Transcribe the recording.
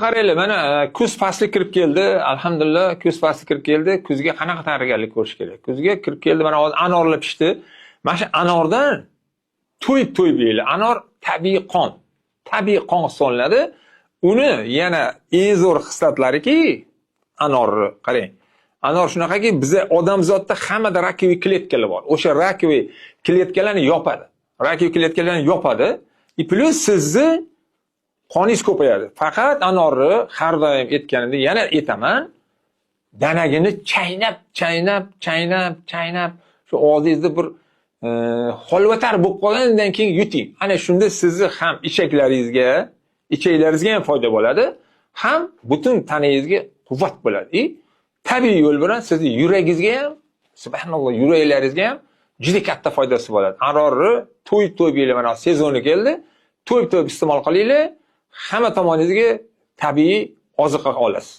Qaranglar, mana kuz fasli kirib keldi. Alhamdulillah, kuz fasli kirib keldi. Kuzga qanaqa tayyorgarlik ko'rish kerak? Kuzga kirib keldi, mana hozir anorlar pishdi. Mana shu anordan to'yib yeylar. Anor tabiiy qon. Tabiiy qon hisoblanadi. Uni yana eng zo'r xislatlariki, anorni qarang. Anor shunaqaki, bizda odamzodda hammada rakoviy kletkalar bor. O'sha rakoviy kletkalarni yopadi. Rakoviy kletkalarni yopadi. Plus sizni qoningiz ko'payadi. Faqat anorni har doim aytganimda yana aytaman. Danagini chaynab shu og'zingizda bir holvatar bo'lib qolgandan keyin yuting. Ana shunda sizni ham ichaklaringizga ham foyda bo'ladi, ham butun tanangizga quvvat bo'ladi. Tabiiy yo'l bilan sizni yuragingizga ham, subhanalloh, yuraklaringizga ham juda katta foydasi bo'ladi. Anorni to'yib yeylar, mana sezoni keldi. To'yib iste'mol qilinglar. Hamma tomoningizga tabiiy oziqa olasiz.